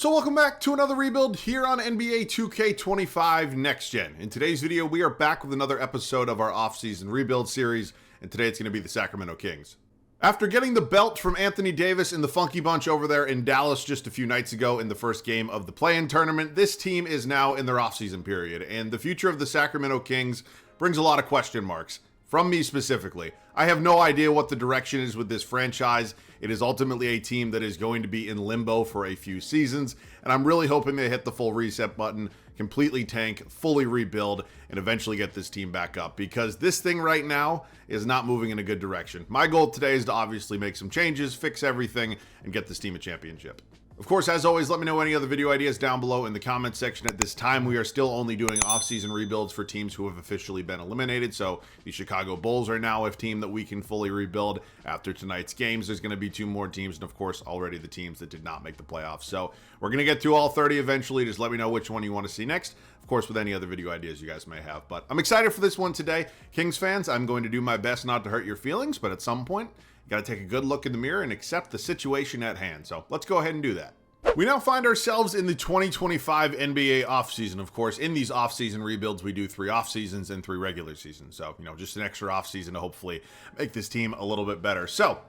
So welcome back to another rebuild here on NBA 2K25 Next Gen. In today's video, we are back with another episode of our offseason rebuild series, and today it's going to be the Sacramento Kings. After getting the belt from Anthony Davis and the Funky Bunch over there in Dallas just a few nights ago in the first game of the play-in tournament, this team is now in their offseason period, and the future of the Sacramento Kings brings a lot of question marks. From me specifically. I have no idea what the direction is with this franchise. It is ultimately a team that is going to be in limbo for a few seasons, and I'm really hoping they hit the full reset button, completely tank, fully rebuild, and eventually get this team back up, because this thing right now is not moving in a good direction. My goal today is to obviously make some changes, fix everything, and get this team a championship. Of course, as always, let me know any other video ideas down below in the comments section. At this time, we are still only doing off-season rebuilds for teams who have officially been eliminated. So the Chicago Bulls are now a team that we can fully rebuild. After tonight's games, there's going to be 2 more teams, and of course, already the teams that did not make the playoffs. So we're going to get through all 30 eventually. Just let me know which one you want to see next. Of course, with any other video ideas you guys may have. But I'm excited for this one today. Kings fans, I'm going to do my best not to hurt your feelings, but at some point, you got to take a good look in the mirror and accept the situation at hand. So let's go ahead and do that. We now find ourselves in the 2025 NBA offseason. Of course, in these offseason rebuilds, we do 3 off seasons and 3 regular seasons. So, just an extra offseason to hopefully make this team a little bit better. So,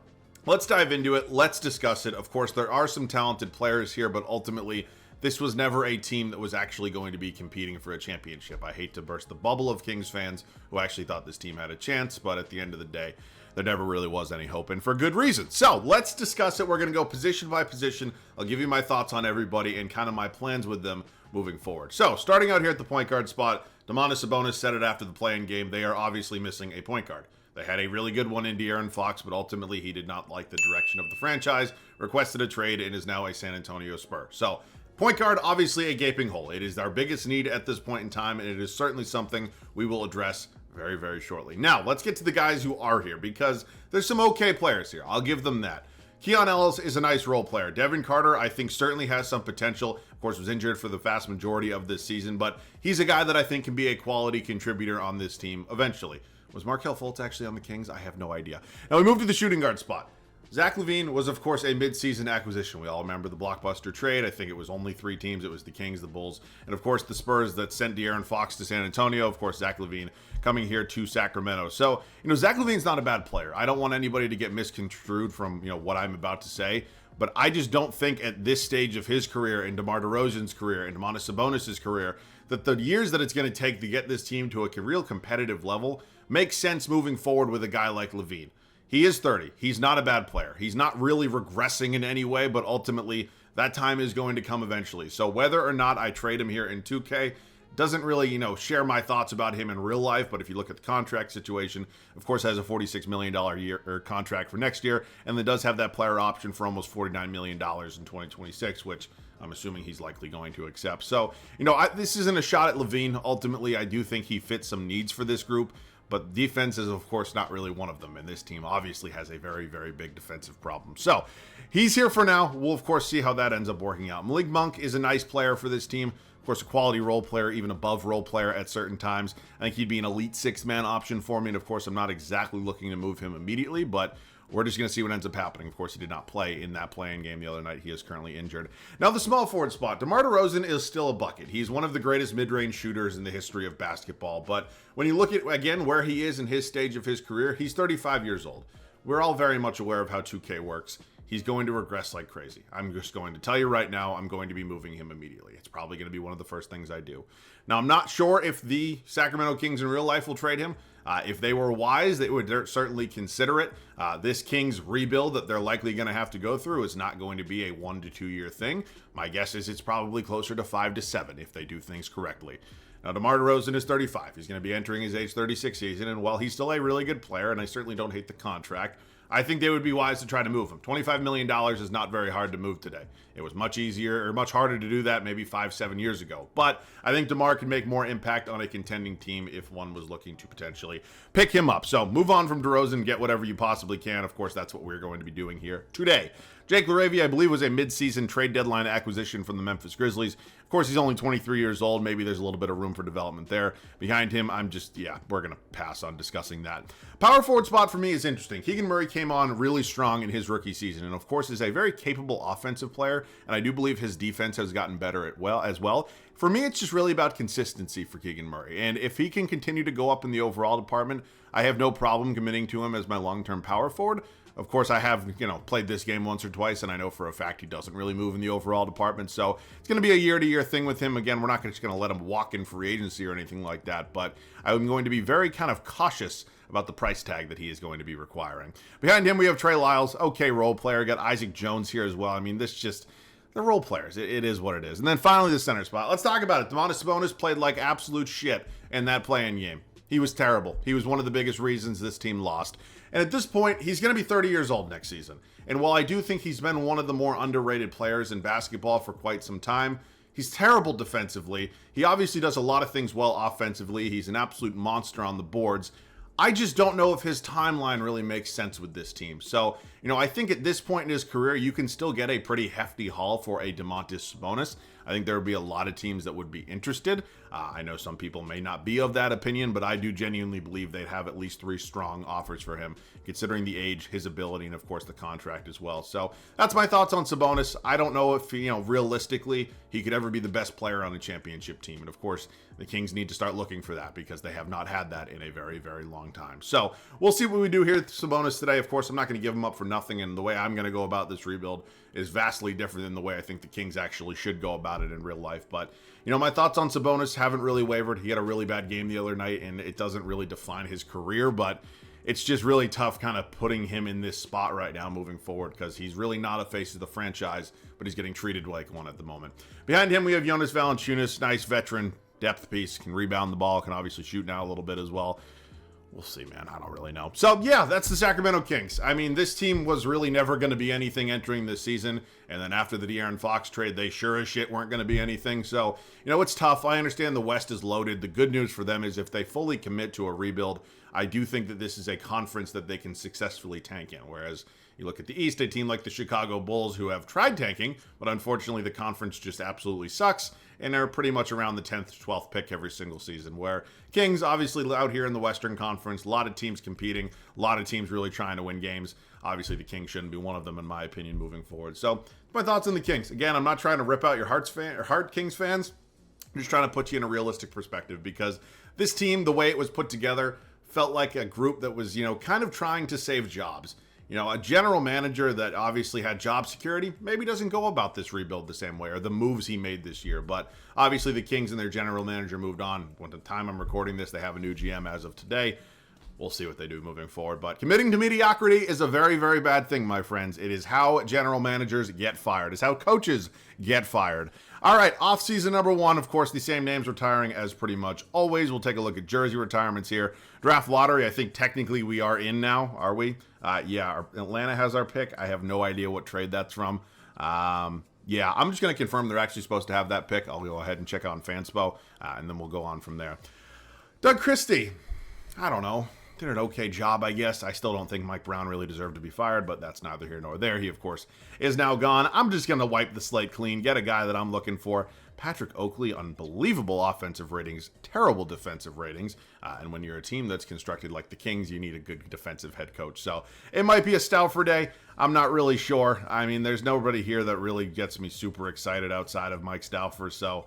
let's dive into it. Let's discuss it. Of course, there are some talented players here, but ultimately, this was never a team that was actually going to be competing for a championship. I hate to burst the bubble of Kings fans who actually thought this team had a chance, but at the end of the day, there never really was any hope, and for good reason. So let's discuss it. We're going to go position by position. I'll give you my thoughts on everybody and kind of my plans with them moving forward. So starting out here at the point guard spot, Massa said it after the play-in game. They are obviously missing a point guard. They had a really good one in De'Aaron Fox, but ultimately he did not like the direction of the franchise, requested a trade, and is now a San Antonio Spur. So point guard, obviously a gaping hole. It is our biggest need at this point in time, and it is certainly something we will address very, very shortly. Now, let's get to the guys who are here, because there's some okay players here. I'll give them that. Keon Ellis is a nice role player. Devin Carter, I think, certainly has some potential. Of course, was injured for the vast majority of this season, but he's a guy that I think can be a quality contributor on this team eventually. Was Markelle Fultz actually on the Kings? I have no idea. Now, we move to the shooting guard spot. Zach LaVine was, of course, a mid-season acquisition. We all remember the blockbuster trade. I think it was only 3 teams. It was the Kings, the Bulls, and, of course, the Spurs that sent De'Aaron Fox to San Antonio. Of course, Zach LaVine coming here to Sacramento. So, Zach LaVine's not a bad player. I don't want anybody to get misconstrued from, what I'm about to say, but I just don't think at this stage of his career, and DeMar DeRozan's career, and Domantas Sabonis' career, that the years that it's going to take to get this team to a real competitive level makes sense moving forward with a guy like LaVine. He is 30. He's not a bad player. He's not really regressing in any way, but ultimately that time is going to come eventually. So whether or not I trade him here in 2K doesn't really, share my thoughts about him in real life. But if you look at the contract situation, of course, has a $46 million contract for next year, and then does have that player option for almost $49 million in 2026, which I'm assuming he's likely going to accept. So, this isn't a shot at LaVine. Ultimately, I do think he fits some needs for this group. But defense is, of course, not really one of them. And this team obviously has a very, very big defensive problem. So he's here for now. We'll, of course, see how that ends up working out. Malik Monk is a nice player for this team. Of course, a quality role player, even above role player at certain times. I think he'd be an elite 6-man option for me. And, of course, I'm not exactly looking to move him immediately, but we're just going to see what ends up happening. Of course, he did not play in that play-in game the other night. He is currently injured. Now, the small forward spot. DeMar DeRozan is still a bucket. He's one of the greatest mid-range shooters in the history of basketball. But when you look at, again, where he is in his stage of his career, he's 35 years old. We're all very much aware of how 2K works. He's going to regress like crazy. I'm just going to tell you right now, I'm going to be moving him immediately. It's probably going to be one of the first things I do. Now, I'm not sure if the Sacramento Kings in real life will trade him. If they were wise, they would certainly consider it. This Kings rebuild that they're likely going to have to go through is not going to be a 1 to 2 year thing. My guess is it's probably closer to 5 to 7 if they do things correctly. Now, DeMar DeRozan is 35. He's going to be entering his age 36 season, and while he's still a really good player, and I certainly don't hate the contract, I think they would be wise to try to move him. $25 million is not very hard to move today. It was much easier or much harder to do that maybe 5-7 years ago. But I think DeMar can make more impact on a contending team if one was looking to potentially pick him up. So move on from DeRozan, get whatever you possibly can. Of course, that's what we're going to be doing here today. Jake LaRavia, I believe, was a mid-season trade deadline acquisition from the Memphis Grizzlies. Of course, he's only 23 years old. Maybe there's a little bit of room for development there. Behind him, we're going to pass on discussing that. Power forward spot for me is interesting. Keegan Murray came on really strong in his rookie season, and of course is a very capable offensive player, and I do believe his defense has gotten better as well. For me, it's just really about consistency for Keegan Murray, and if he can continue to go up in the overall department, I have no problem committing to him as my long-term power forward. Of course, I have, played this game once or twice, and I know for a fact he doesn't really move in the overall department. So it's going to be a year-to-year thing with him. Again, we're not just going to let him walk in free agency or anything like that, but I'm going to be very kind of cautious about the price tag that he is going to be requiring. Behind him, we have Trey Lyles, okay role player. Got Isaac Jones here as well. I mean, they're role players. It is what it is. And then finally, the center spot. Let's talk about it. Domantas Sabonis played like absolute shit in that play-in game. He was terrible. He was one of the biggest reasons this team lost. And at this point, he's going to be 30 years old next season. And while I do think he's been one of the more underrated players in basketball for quite some time, he's terrible defensively. He obviously does a lot of things well offensively. He's an absolute monster on the boards. I just don't know if his timeline really makes sense with this team. So, I think at this point in his career, you can still get a pretty hefty haul for a Domantas Sabonis. I think there would be a lot of teams that would be interested. I know some people may not be of that opinion, but I do genuinely believe they'd have at least 3 strong offers for him, considering the age, his ability, and of course the contract as well. So that's my thoughts on Sabonis. I don't know if, realistically, he could ever be the best player on a championship team. And of course, the Kings need to start looking for that because they have not had that in a very, very long time. So we'll see what we do here with Sabonis today. Of course, I'm not going to give him up for nothing, and the way I'm going to go about this rebuild is vastly different than the way I think the Kings actually should go about it in real life. But, my thoughts on Sabonis haven't really wavered. He had a really bad game the other night, and it doesn't really define his career, but it's just really tough kind of putting him in this spot right now moving forward because he's really not a face of the franchise, but he's getting treated like one at the moment. Behind him, we have Jonas Valanciunas, nice veteran depth piece, can rebound the ball, can obviously shoot now a little bit as well. We'll see, man. I don't really know. So, yeah, that's the Sacramento Kings. I mean, this team was really never going to be anything entering this season. And then after the De'Aaron Fox trade, they sure as shit weren't going to be anything. So, it's tough. I understand the West is loaded. The good news for them is if they fully commit to a rebuild, I do think that this is a conference that they can successfully tank in. Whereas you look at the East, a team like the Chicago Bulls who have tried tanking, but unfortunately the conference just absolutely sucks. And they're pretty much around the 10th, 12th pick every single season, where Kings obviously out here in the Western Conference, a lot of teams competing, a lot of teams really trying to win games. Obviously, the Kings shouldn't be one of them, in my opinion, moving forward. So, my thoughts on the Kings. Again, I'm not trying to rip out your heart Kings fans. I'm just trying to put you in a realistic perspective because this team, the way it was put together, felt like a group that was, kind of trying to save jobs. A general manager that obviously had job security maybe doesn't go about this rebuild the same way or the moves he made this year. But obviously the Kings and their general manager moved on. When the time I'm recording this, they have a new GM as of today. We'll see what they do moving forward. But committing to mediocrity is a very, very bad thing, my friends. It is how general managers get fired. It's how coaches get fired. All right, offseason number 1, of course, the same names retiring as pretty much always. We'll take a look at jersey retirements here. Draft lottery, I think technically we are in now, are we? Yeah, Atlanta has our pick. I have no idea what trade that's from. Yeah, I'm just going to confirm they're actually supposed to have that pick. I'll go ahead and check out Fanspo, and then we'll go on from there. Doug Christie, I don't know. Did an okay job, I guess. I still don't think Mike Brown really deserved to be fired, but that's neither here nor there. He, of course, is now gone. I'm just going to wipe the slate clean, get a guy that I'm looking for. Patrick Oakley, unbelievable offensive ratings, terrible defensive ratings. And when you're a team that's constructed like the Kings, you need a good defensive head coach. So it might be a Stauffer day. I'm not really sure. I mean, there's nobody here that really gets me super excited outside of Mike Stauffer. So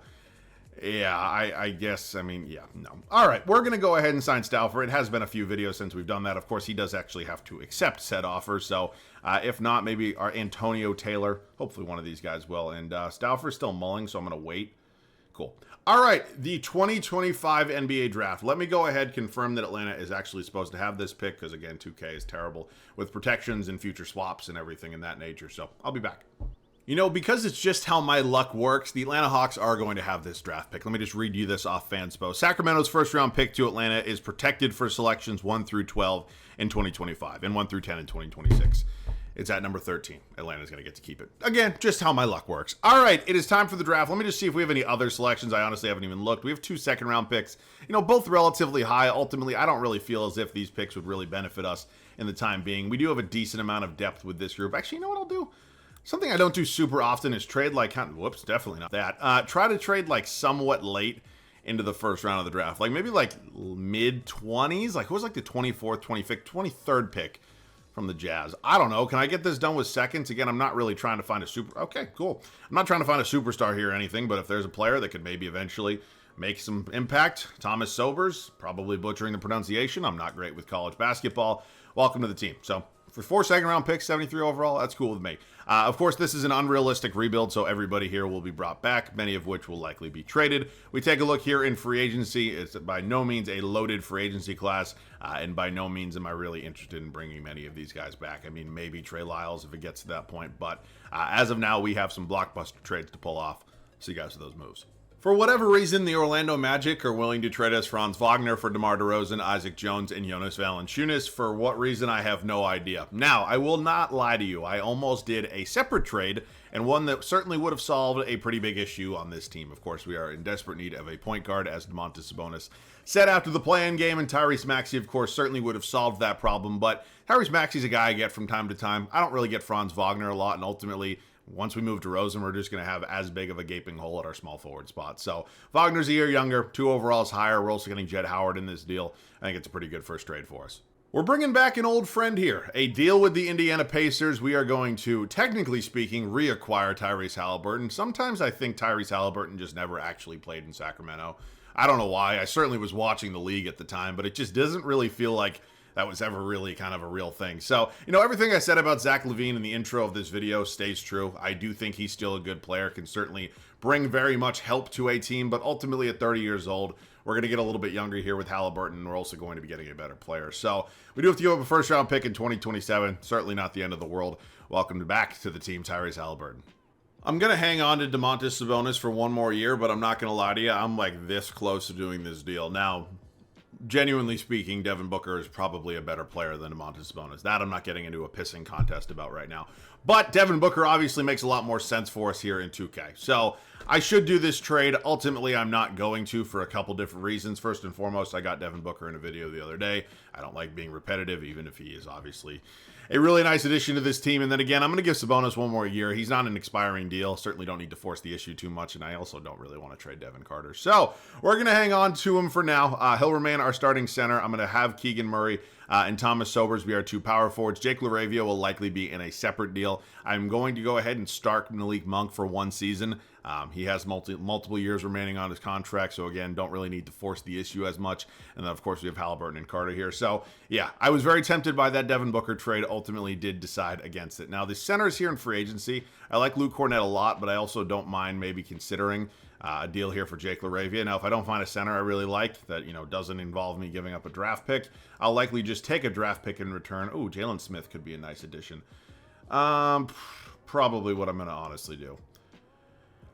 yeah, I guess, no. All right, we're going to go ahead and sign Stauffer. It has been a few videos since we've done that. Of course, he does actually have to accept said offer. So if not, maybe our Antonio Taylor. Hopefully one of these guys will. And Stauffer's still mulling, so I'm going to wait. Cool. All right, the 2025 NBA draft. Let me go ahead and confirm that Atlanta is actually supposed to have this pick because, again, 2K is terrible with protections and future swaps and everything in that nature. So I'll be back. Because it's just how my luck works, the Atlanta Hawks are going to have this draft pick. Let me just read you this off Fanspo. Sacramento's first-round pick to Atlanta is protected for selections 1 through 12 in 2025 and 1 through 10 in 2026. It's at number 13. Atlanta's going to get to keep it. Again, just how my luck works. All right, it is time for the draft. Let me just see if we have any other selections. I honestly haven't even looked. We have 2 second-round picks, both relatively high. Ultimately, I don't really feel as if these picks would really benefit us in the time being. We do have a decent amount of depth with this group. Actually, you know what I'll do? Something I don't do super often is trade like, whoops, definitely not that. Try to trade like somewhat late into the first round of the draft. Like maybe like mid 20s. Like who was like the 24th, 25th, 23rd pick from the Jazz? I don't know. Can I get this done with seconds? Again, I'm not really trying to find a okay, cool. I'm not trying to find a superstar here or anything, but if there's a player that could maybe eventually make some impact, Thomas Sobers, probably butchering the pronunciation. I'm not great with college basketball. Welcome to the team. So for 4 second-round picks, 73 overall, that's cool with me. Of course, this is an unrealistic rebuild, so everybody here will be brought back, many of which will likely be traded. We take a look here in free agency. It's by no means a loaded free agency class, and by no means am I really interested in bringing many of these guys back. I mean, maybe Trey Lyles if it gets to that point, but as of now, we have some blockbuster trades to pull off. See you guys with those moves. For whatever reason, the Orlando Magic are willing to trade us Franz Wagner for DeMar DeRozan, Isaac Jones, and Jonas Valanciunas. For what reason, I have no idea. Now, I will not lie to you. I almost did a separate trade, and one that certainly would have solved a pretty big issue on this team. Of course, we are in desperate need of a point guard, as Domantas Sabonis said after the play-in game, and Tyrese Maxey, of course, certainly would have solved that problem. But Tyrese Maxey's a guy I get from time to time. I don't really get Franz Wagner a lot, and ultimately, once we move to Rosen, we're just going to have as big of a gaping hole at our small forward spot. So Wagner's a year younger, 2 overalls higher. We're also getting Jett Howard in this deal. I think it's a pretty good first trade for us. We're bringing back an old friend here. A deal with the Indiana Pacers. We are going to, technically speaking, reacquire Tyrese Halliburton. Sometimes I think Tyrese Halliburton just never actually played in Sacramento. I don't know why. I certainly was watching the league at the time, but it just doesn't really feel like that was ever really kind of a real thing. So, everything I said about Zach LaVine in the intro of this video stays true. I do think he's still a good player, can certainly bring very much help to a team, but ultimately at 30 years old, we're going to get a little bit younger here with Halliburton, and we're also going to be getting a better player. So, we do have to give up a first-round pick in 2027. Certainly not the end of the world. Welcome back to the team, Tyrese Halliburton. I'm going to hang on to Domantas Sabonis for one more year, but I'm not going to lie to you. I'm like this close to doing this deal. Now, genuinely speaking, Devin Booker is probably a better player than Domantas Sabonis. That I'm not getting into a pissing contest about right now. But Devin Booker obviously makes a lot more sense for us here in 2K. So I should do this trade. Ultimately, I'm not going to for a couple different reasons. First and foremost, I got Devin Booker in a video the other day. I don't like being repetitive, even if he is obviously a really nice addition to this team. And then again, I'm going to give Sabonis one more year. He's not an expiring deal. Certainly don't need to force the issue too much. And I also don't really want to trade Devin Carter. So we're going to hang on to him for now. He'll remain our starting center. I'm going to have Keegan Murray and Thomas Sobers be our 2 power forwards. Jake LaRavia will likely be in a separate deal. I'm going to go ahead and start Malik Monk for 1 season. He has multiple years remaining on his contract, so again, don't really need to force the issue as much. And then, of course, we have Halliburton and Carter here. So, yeah, I was very tempted by that Devin Booker trade, ultimately did decide against it. Now, the centers here in free agency, I like Luke Cornett a lot, but I also don't mind maybe considering a deal here for Jake LaRavia. Now, if I don't find a center I really like that, doesn't involve me giving up a draft pick, I'll likely just take a draft pick in return. Ooh, Jalen Smith could be a nice addition. Probably what I'm going to honestly do.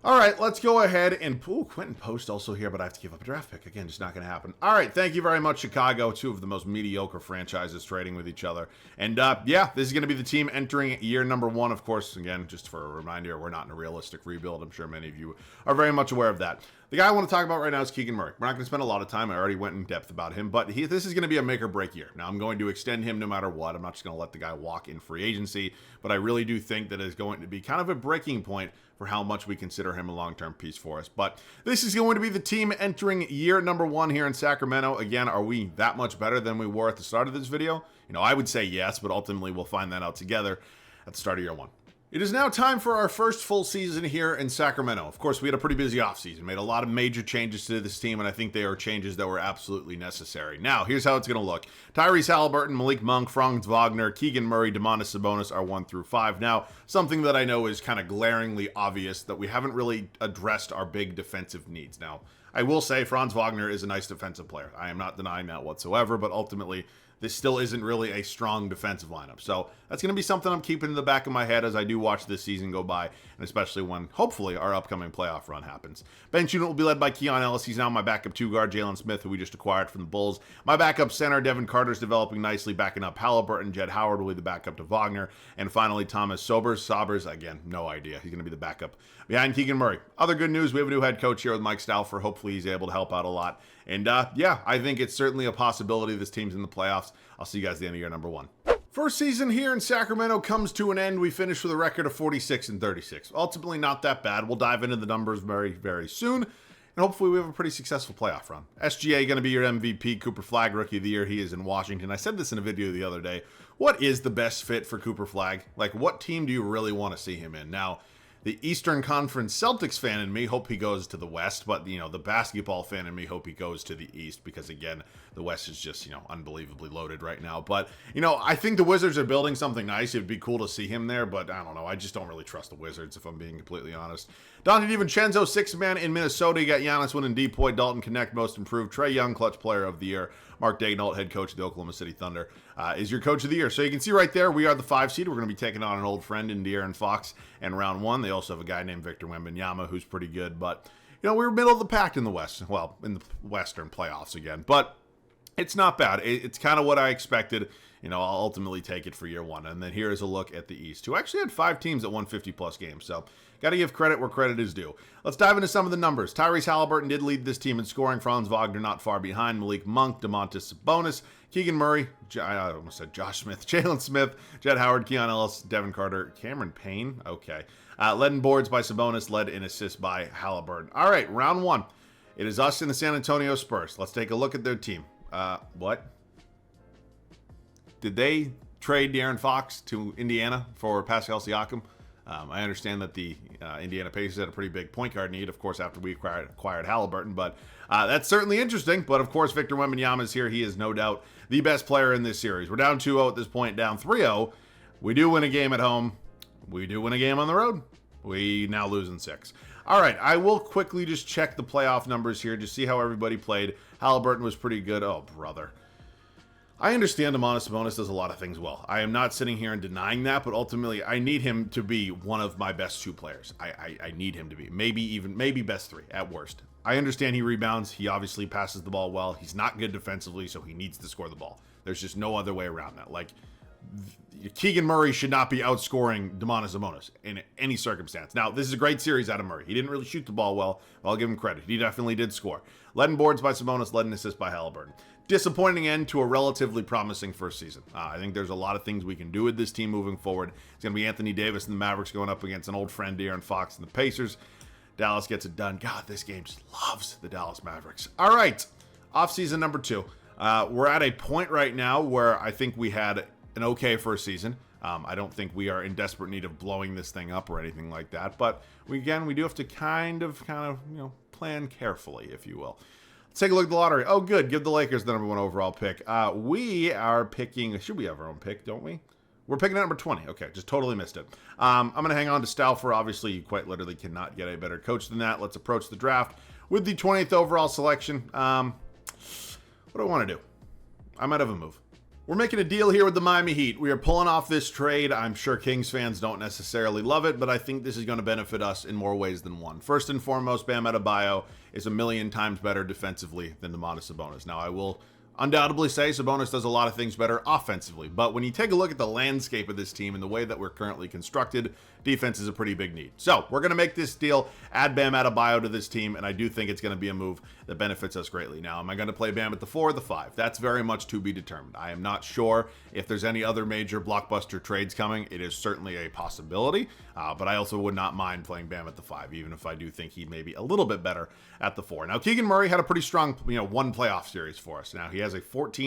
All right, let's go ahead and... Ooh, Quentin Post also here, but I have to give up a draft pick. Again, just not going to happen. All right, thank you very much, Chicago. 2 of the most mediocre franchises trading with each other. And, yeah, this is going to be the team entering year number 1. Of course, again, just for a reminder, we're not in a realistic rebuild. I'm sure many of you are very much aware of that. The guy I want to talk about right now is Keegan Murray. We're not going to spend a lot of time. I already went in depth about him, but this is going to be a make-or-break year. Now, I'm going to extend him no matter what. I'm not just going to let the guy walk in free agency, but I really do think that it's going to be kind of a breaking point for how much we consider him a long-term piece for us. But this is going to be the team entering year number 1 here in Sacramento. Again, are we that much better than we were at the start of this video? I would say yes, but ultimately we'll find that out together at the start of year 1. It is now time for our first full season here in Sacramento. Of course, we had a pretty busy offseason, made a lot of major changes to this team, and I think they are changes that were absolutely necessary. Now, here's how it's going to look. Tyrese Halliburton, Malik Monk, Franz Wagner, Keegan Murray, Domantas Sabonis are 1 through 5. Now, something that I know is kind of glaringly obvious that we haven't really addressed our big defensive needs. Now, I will say Franz Wagner is a nice defensive player. I am not denying that whatsoever, but ultimately, this still isn't really a strong defensive lineup. So that's going to be something I'm keeping in the back of my head as I do watch this season go by, and especially when, hopefully, our upcoming playoff run happens. Bench unit will be led by Keon Ellis. He's now my backup 2 guard, Jalen Smith, who we just acquired from the Bulls. My backup center, Devin Carter's developing nicely, backing up Halliburton. Jett Howard will be the backup to Wagner. And finally, Thomas Sobers, again, no idea. He's going to be the backup behind Keegan Murray. Other good news, we have a new head coach here with Mike Stauffer. Hopefully he's able to help out a lot. And yeah, I think it's certainly a possibility this team's in the playoffs. I'll see you guys at the end of year number 1. First season here in Sacramento comes to an end. We finished with a record of 46-36. Ultimately, not that bad. We'll dive into the numbers very, very soon. And hopefully we have a pretty successful playoff run. SGA going to be your MVP. Cooper Flagg, Rookie of the Year. He is in Washington. I said this in a video the other day. What is the best fit for Cooper Flagg? Like, what team do you really want to see him in? Now, the Eastern Conference Celtics fan in me hope he goes to the West, but, the basketball fan in me hope he goes to the East because, again, the West is just, unbelievably loaded right now. But, I think the Wizards are building something nice. It'd be cool to see him there, but I don't know. I just don't really trust the Wizards, if I'm being completely honest. Dante DiVincenzo, sixth man in Minnesota. You got Giannis winning Depoy, Dalton Connect, most improved. Trae Young, clutch player of the year. Mark Daigneault, head coach of the Oklahoma City Thunder, is your coach of the year. So you can see right there, we are the 5 seed. We're going to be taking on an old friend in De'Aaron Fox in round 1. They also have a guy named Victor Wembanyama who's pretty good. But, we were middle of the pack in the West. Well, in the Western playoffs again. But it's not bad. It's kind of what I expected. I'll ultimately take it for year 1. And then here is a look at the East, who actually had 5 teams that won 50-plus games. So got to give credit where credit is due. Let's dive into some of the numbers. Tyrese Halliburton did lead this team in scoring. Franz Wagner not far behind. Malik Monk, Domantas Sabonis, Keegan Murray, I almost said Josh Smith, Jalen Smith, Jett Howard, Keon Ellis, Devin Carter, Cameron Payne. Okay. Led in boards by Sabonis, led in assists by Halliburton. All right, round 1. It is us and the San Antonio Spurs. Let's take a look at their team. What? Did they trade De'Aaron Fox to Indiana for Pascal Siakam? I understand that the Indiana Pacers had a pretty big point guard need, of course, after we acquired Halliburton. But that's certainly interesting. But, of course, Victor Wembanyama is here. He is no doubt the best player in this series. We're down 2-0 at this point, down 3-0. We do win a game at home. We do win a game on the road. We now lose in 6. All right, I will quickly just check the playoff numbers here to see how everybody played. Halliburton was pretty good. Oh, brother. I understand Domantas Sabonis does a lot of things well. I am not sitting here and denying that, but ultimately I need him to be one of my best 2 players. I need him to be. Maybe best 3 at worst. I understand he rebounds. He obviously passes the ball well. He's not good defensively, so he needs to score the ball. There's just no other way around that. Like, Keegan Murray should not be outscoring Domantas Sabonis in any circumstance. Now, this is a great series out of Murray. He didn't really shoot the ball well. I'll give him credit. He definitely did score. Led in boards by Sabonis, led in assists by Halliburton. Disappointing end to a relatively promising first season. I think there's a lot of things we can do with this team moving forward. It's going to be Anthony Davis and the Mavericks going up against an old friend, De'Aaron Fox, and the Pacers. Dallas gets it done. God, this game just loves the Dallas Mavericks. All right, offseason number 2. We're at a point right now where I think we had an okay first season. I don't think we are in desperate need of blowing this thing up or anything like that. But we do have to kind of plan carefully, if you will. Let's take a look at the lottery. Oh, good. Give the Lakers the number 1 overall pick. We are picking. Should we have our own pick? Don't we? We're picking at number 20. Okay, just totally missed it. I'm going to hang on to Stauffer. Obviously, you quite literally cannot get a better coach than that. Let's approach the draft with the 20th overall selection. What do I want to do? I might have a move. We're making a deal here with the Miami Heat. We are pulling off this trade. I'm sure Kings fans don't necessarily love it, but I think this is going to benefit us in more ways than one. First and foremost, Bam Adebayo is a million times better defensively than Domantas Sabonis. Now, I will undoubtedly say Sabonis does a lot of things better offensively, but when you take a look at the landscape of this team and the way that we're currently constructed, defense is a pretty big need. So we're going to make this deal, add Bam Adebayo to this team, and I do think it's going to be a move that benefits us greatly. Now, am I going to play Bam at the 4 or the 5? That's very much to be determined. I am not sure if there's any other major blockbuster trades coming. It is certainly a possibility, but I also would not mind playing Bam at the 5, even if I do think he may be a little bit better at the 4. Now, Keegan Murray had a pretty strong, one playoff series for us. Now, he has a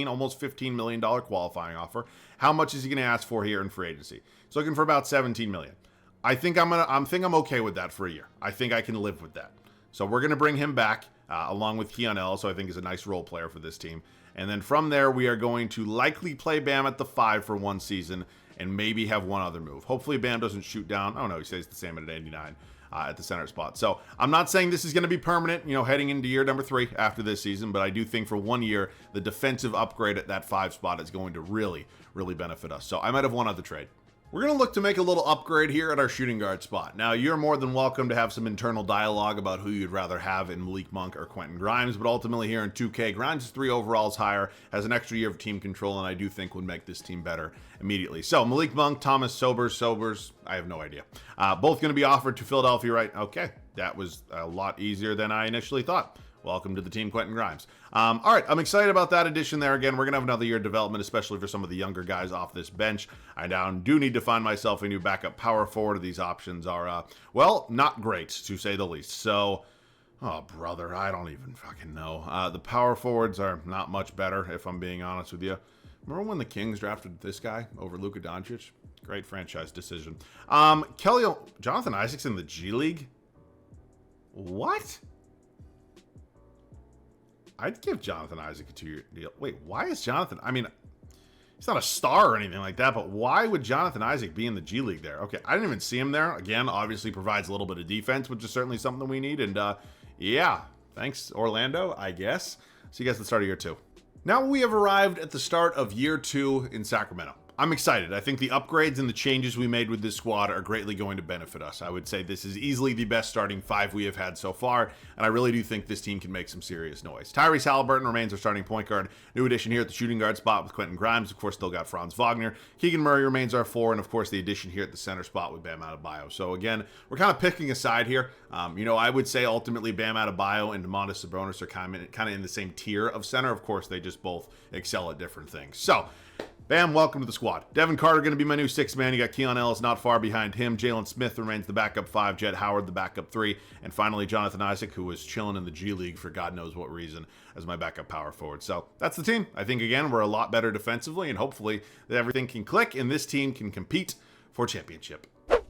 almost $15 million qualifying offer. How much is he going to ask for here in free agency? He's looking for about $17 million. I think I'm okay with that for a year. I think I can live with that. So we're going to bring him back along with Keon Ellis, so I think is a nice role player for this team. And then from there, we are going to likely play Bam at the 5 for one season and maybe have one other move. Hopefully Bam doesn't shoot down. Oh no, he stays the same at 89 at the center spot. So I'm not saying this is going to be permanent, heading into year number 3 after this season, but I do think for 1 year, the defensive upgrade at that 5 spot is going to really, really benefit us. So I might have one other trade. We're going to look to make a little upgrade here at our shooting guard spot. Now, you're more than welcome to have some internal dialogue about who you'd rather have in Malik Monk or Quentin Grimes, but ultimately here in 2K, Grimes is 3 overalls higher, has an extra year of team control, and I do think would make this team better immediately. So, Malik Monk, Thomas Sobers, I have no idea. Both going to be offered to Philadelphia, right? Okay, that was a lot easier than I initially thought. Welcome to the team, Quentin Grimes. All right, I'm excited about that addition there. Again, we're going to have another year of development, especially for some of the younger guys off this bench. I now do need to find myself a new backup power forward. These options are, well, not great, to say the least. So, oh, brother, I don't even fucking know. The power forwards are not much better, if I'm being honest with you. Remember when the Kings drafted this guy over Luka Doncic? Great franchise decision. Jonathan Isaac's in the G League? What? I'd give Jonathan Isaac a 2-year deal. Wait, why is Jonathan... I mean, he's not a star or anything like that, but why would Jonathan Isaac be in the G League there? Okay, I didn't even see him there. Again, obviously provides a little bit of defense, which is certainly something we need. And, yeah, thanks, Orlando, I guess. See you guys at the start of year 2. Now we have arrived at the start of year 2 in Sacramento. I'm excited. I think the upgrades and the changes we made with this squad are greatly going to benefit us. I would say this is easily the best starting 5 we have had so far, and I really do think this team can make some serious noise. Tyrese Halliburton remains our starting point guard. New addition here at the shooting guard spot with Quentin Grimes. Of course, still got Franz Wagner. Keegan Murray remains our 4, and of course, the addition here at the center spot with Bam Adebayo. So again, we're kind of picking a side here. I would say ultimately Bam Adebayo and Domantas Sabonis are kind of in the same tier of center. Of course, they just both excel at different things. So, Bam, welcome to the squad. Devin Carter going to be my new 6th man. You got Keon Ellis not far behind him. Jalen Smith remains the backup 5. Jett Howard, the backup 3. And finally, Jonathan Isaac, who was chilling in the G League for God knows what reason, as my backup power forward. So that's the team. I think, again, we're a lot better defensively, and hopefully that everything can click and this team can compete for championship.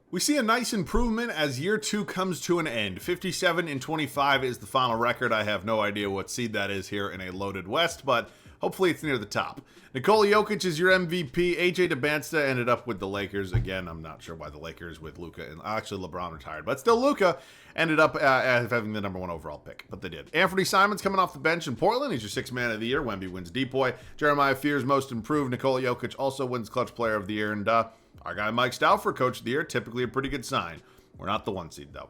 We see a nice improvement as year 2 comes to an end. 57-25 is the final record. I have no idea what seed that is here in a loaded West, but hopefully it's near the top. Nikola Jokic is your MVP. AJ DeBansta ended up with the Lakers. Again, I'm not sure why the Lakers with Luka. And actually, LeBron retired. But still, Luka ended up having the number 1 overall pick. But they did. Anthony Simons coming off the bench in Portland. He's your 6th man of the year. Wemby wins Deep Boy. Jeremiah Fears most improved. Nikola Jokic also wins Clutch Player of the Year. And our guy Mike Stauffer, Coach of the Year. Typically a pretty good sign. We're not the 1 seed, though.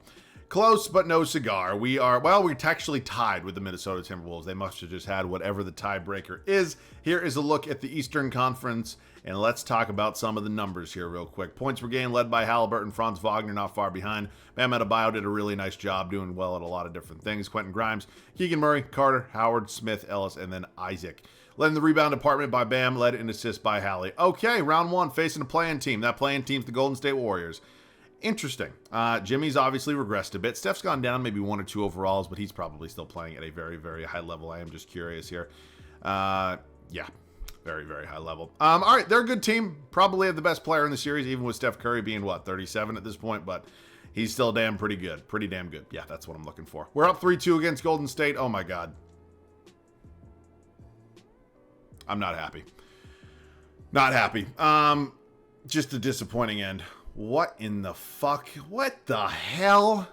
Close, but no cigar. We're actually tied with the Minnesota Timberwolves. They must have just had whatever the tiebreaker is. Here is a look at the Eastern Conference, and let's talk about some of the numbers here real quick. Points per game led by Halliburton. Franz Wagner not far behind. Bam Adebayo did a really nice job doing well at a lot of different things. Quentin Grimes, Keegan Murray, Carter, Howard, Smith, Ellis, and then Isaac. Led in the rebound department by Bam, led in assists by Hallie. Okay, round 1, facing a play-in team. That play-in team's the Golden State Warriors. Interesting. Jimmy's obviously regressed a bit. Steph's gone down maybe 1 or 2 overalls, but he's probably still playing at a very, very high level. I am just curious here. Yeah, very, very high level. All right, they're a good team. Probably have the best player in the series, even with Steph Curry being, 37 at this point, but he's still pretty good. Pretty damn good. Yeah, that's what I'm looking for. We're up 3-2 against Golden State. Oh, my God. I'm not happy. Not happy. Just a disappointing end. What in the fuck? What the hell?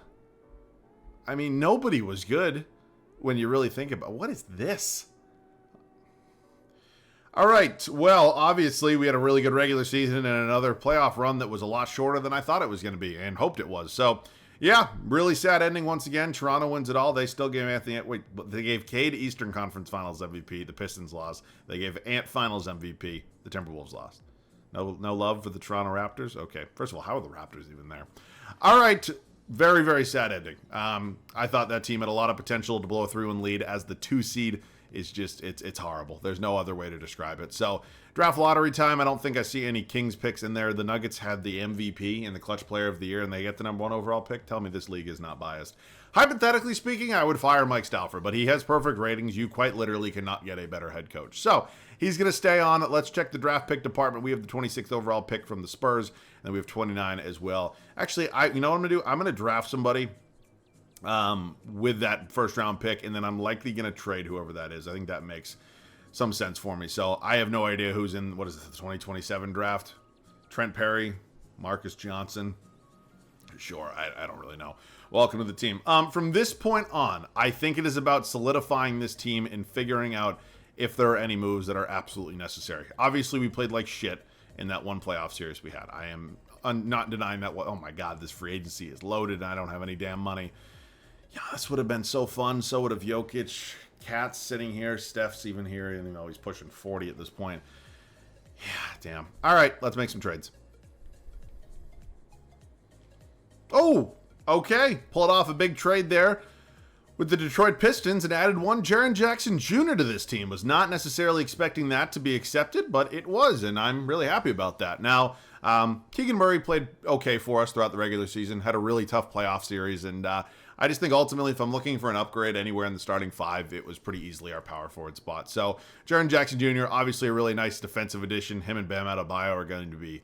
I mean, nobody was good when you really think about what is this? All right. Well, obviously, we had a really good regular season and another playoff run that was a lot shorter than I thought it was going to be and hoped it was. So, yeah, really sad ending once again. Toronto wins it all. They still gave they gave Cade Eastern Conference Finals MVP. The Pistons lost. They gave Ant Finals MVP. The Timberwolves lost. No love for the Toronto Raptors? Okay. First of all, how are the Raptors even there? All right. Very, very sad ending. I thought that team had a lot of potential to blow through and lead as the 2 seed. Is just, it's horrible. There's no other way to describe it. So, draft lottery time. I don't think I see any Kings picks in there. The Nuggets had the MVP and the Clutch Player of the Year, and they get the number 1 overall pick. Tell me this league is not biased. Hypothetically speaking, I would fire Mike Stauffer, but he has perfect ratings. You quite literally cannot get a better head coach. So, he's going to stay on. Let's check the draft pick department. We have the 26th overall pick from the Spurs, and then we have 29 as well. Actually, you know what I'm going to do? I'm going to draft somebody with that first round pick, and then I'm likely going to trade whoever that is. I think that makes some sense for me. So I have no idea who's in, what is it, the 2027 draft? Trent Perry, Marcus Johnson. Sure, I don't really know. Welcome to the team. From this point on, I think it is about solidifying this team and figuring out if there are any moves that are absolutely necessary. Obviously, we played like shit in that one playoff series we had. I am not denying that. Oh my God, this free agency is loaded and I don't have any damn money. Yeah, this would have been so fun. So would have Jokic. Cat's sitting here. Steph's even here. And, he's pushing 40 at this point. Yeah, damn. All right, let's make some trades. Oh, okay. Pulled off a big trade there with the Detroit Pistons and added one Jaren Jackson Jr. to this team. Was not necessarily expecting that to be accepted, but it was, and I'm really happy about that. Now, Keegan Murray played okay for us throughout the regular season, had a really tough playoff series, and I just think ultimately if I'm looking for an upgrade anywhere in the starting five, it was pretty easily our power forward spot. So Jaren Jackson Jr., obviously a really nice defensive addition. Him and Bam Adebayo are going to be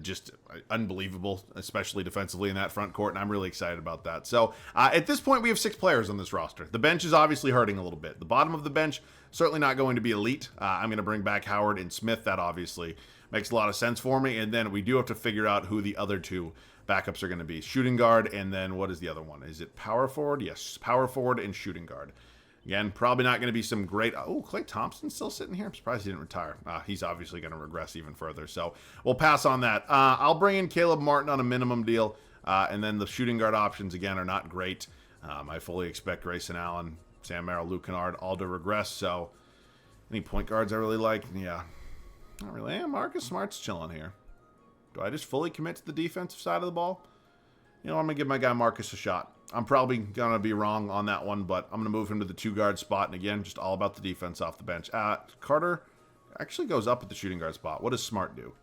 just unbelievable, especially defensively in that front court, and I'm really excited about that. So at this point, we have 6 players on this roster. The bench is obviously hurting a little bit. The bottom of the bench, certainly not going to be elite. I'm going to bring back Howard and Smith. That obviously makes a lot of sense for me, and then we do have to figure out who the other 2 backups are going to be. Shooting guard, and then what is the other one? Is it power forward? Yes, power forward and shooting guard. Again, probably not going to be some great... Oh, Klay Thompson's still sitting here? I'm surprised he didn't retire. He's obviously going to regress even further, so we'll pass on that. I'll bring in Caleb Martin on a minimum deal, and then the shooting guard options, again, are not great. I fully expect Grayson Allen, Sam Merrill, Luke Kennard all to regress, so any point guards I really like? Yeah, not really. Marcus Smart's chilling here. Do I just fully commit to the defensive side of the ball? You know, I'm going to give my guy Marcus a shot. I'm probably going to be wrong on that one, but I'm going to move him to the 2-guard spot. And again, just all about the defense off the bench. Carter actually goes up at the shooting guard spot. What does Smart do?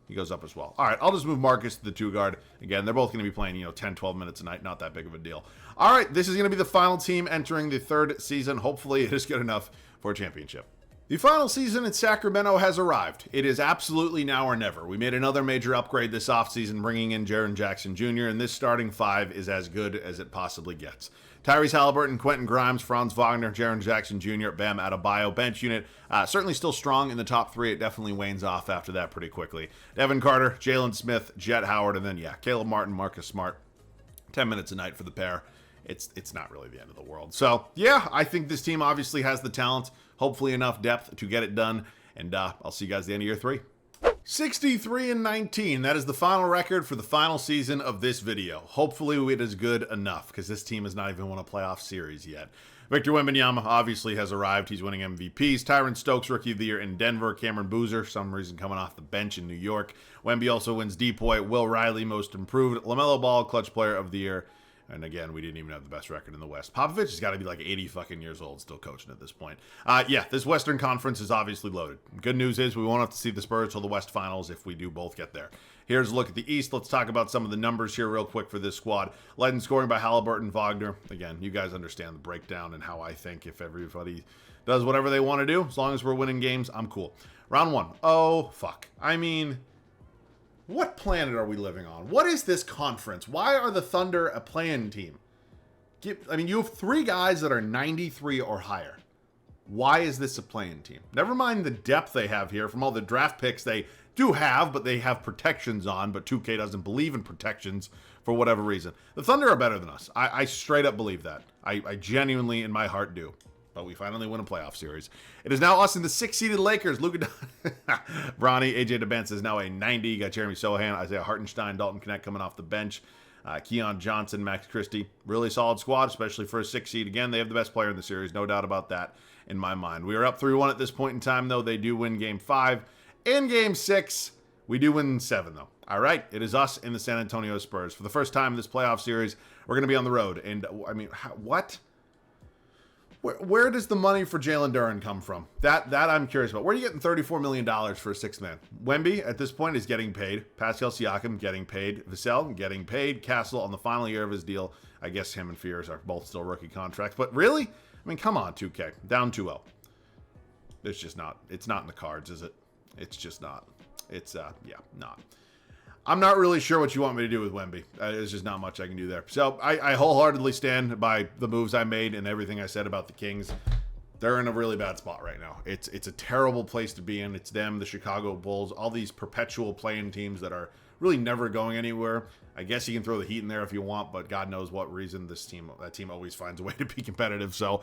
He goes up as well. All right, I'll just move Marcus to the 2-guard. Again, they're both going to be playing, 10, 12 minutes a night. Not that big of a deal. All right, this is going to be the final team entering the 3rd season. Hopefully, it is good enough for a championship. The final season in Sacramento has arrived. It is absolutely now or never. We made another major upgrade this offseason, bringing in Jaren Jackson Jr., and this starting 5 is as good as it possibly gets. Tyrese Halliburton, Quentin Grimes, Franz Wagner, Jaren Jackson Jr., Bam Adebayo. Bench unit certainly still strong in the top 3. It definitely wanes off after that pretty quickly. Devin Carter, Jalen Smith, Jet Howard, and then, Caleb Martin, Marcus Smart. 10 minutes a night for the pair. It's not really the end of the world. So, I think this team obviously has the talent, hopefully enough depth to get it done, and I'll see you guys at the end of year 3. 63-19. That is the final record for the final season of this video. Hopefully it is good enough, because this team has not even won a playoff series yet. Victor Wembanyama obviously has arrived. He's winning MVPs. Tyron Stokes, Rookie of the Year in Denver. Cameron Boozer, some reason coming off the bench in New York. Wemby also wins Depoy. Will Riley, Most Improved. LaMelo Ball, Clutch Player of the Year. And again, we didn't even have the best record in the West. Popovich has got to be like 80 fucking years old still coaching at this point. This Western Conference is obviously loaded. Good news is we won't have to see the Spurs till the West Finals if we do both get there. Here's a look at the East. Let's talk about some of the numbers here real quick for this squad. Led in scoring by Halliburton, Wagner. Again, you guys understand the breakdown and how I think if everybody does whatever they want to do, as long as we're winning games, I'm cool. Round 1. Oh, fuck. I mean... what planet are we living on? What is this conference? Why are the Thunder a play-in team? You have 3 guys that are 93 or higher. Why is this a play-in team? Never mind the depth they have here from all the draft picks they do have, but they have protections on, but 2K doesn't believe in protections for whatever reason. The Thunder are better than us. I straight up believe that. I genuinely, in my heart, do. But we finally win a playoff series. It is now us and the 6-seeded Lakers. Luka Bronny, AJ DeBence is now a 90. You got Jeremy Sohan, Isaiah Hartenstein, Dalton Knecht coming off the bench. Keon Johnson, Max Christie. Really solid squad, especially for a 6 seed. Again, they have the best player in the series. No doubt about that in my mind. We are up 3-1 at this point in time, though. They do win Game 5. In Game 6, we do win 7, though. All right, it is us and the San Antonio Spurs. For the first time in this playoff series, we're going to be on the road. And, what? Where does the money for Jalen Duren come from? That I'm curious about. Where are you getting $34 million for a 6th man? Wemby, at this point, is getting paid. Pascal Siakam, getting paid. Vassell, getting paid. Castle, on the final year of his deal. I guess him and Fears are both still rookie contracts. But really? Come on, 2K. Down 2-0. It's just not. It's not in the cards, is it? It's just not. It's, not. I'm not really sure what you want me to do with Wemby. There's just not much I can do there. So I wholeheartedly stand by the moves I made and everything I said about the Kings. They're in a really bad spot right now. It's a terrible place to be in. It's them, the Chicago Bulls, all these perpetual playing teams that are really never going anywhere. I guess you can throw the Heat in there if you want, but God knows what reason that team always finds a way to be competitive. So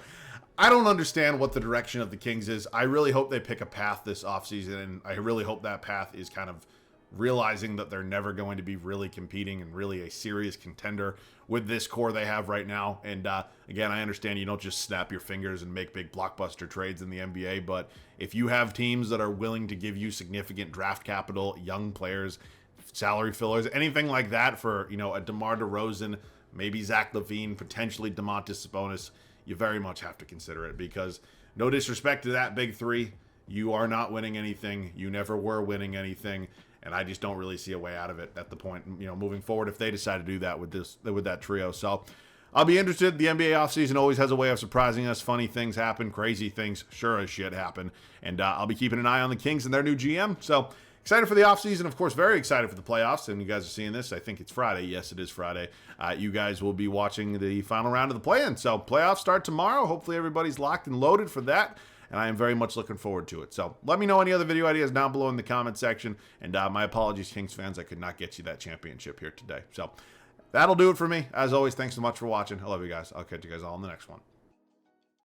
I don't understand what the direction of the Kings is. I really hope they pick a path this offseason, and I really hope that path is kind of realizing that they're never going to be really competing and really a serious contender with this core they have right now. And again, I understand you don't just snap your fingers and make big blockbuster trades in the NBA, but if you have teams that are willing to give you significant draft capital, young players, salary fillers, anything like that for, a DeMar DeRozan, maybe Zach LaVine, potentially Domantas Sabonis, you very much have to consider it, because no disrespect to that big three, you are not winning anything. You never were winning anything. And I just don't really see a way out of it at the point, moving forward, if they decide to do that with that trio. So I'll be interested. The NBA offseason always has a way of surprising us. Funny things happen. Crazy things sure as shit happen. And I'll be keeping an eye on the Kings and their new GM. So excited for the offseason. Of course, very excited for the playoffs. And you guys are seeing this. I think it's Friday. Yes, it is Friday. You guys will be watching the final round of the play-in. So playoffs start tomorrow. Hopefully everybody's locked and loaded for that. And I am very much looking forward to it. So let me know any other video ideas down below in the comment section. And my apologies, Kings fans. I could not get you that championship here today. So that'll do it for me. As always, thanks so much for watching. I love you guys. I'll catch you guys all in the next one.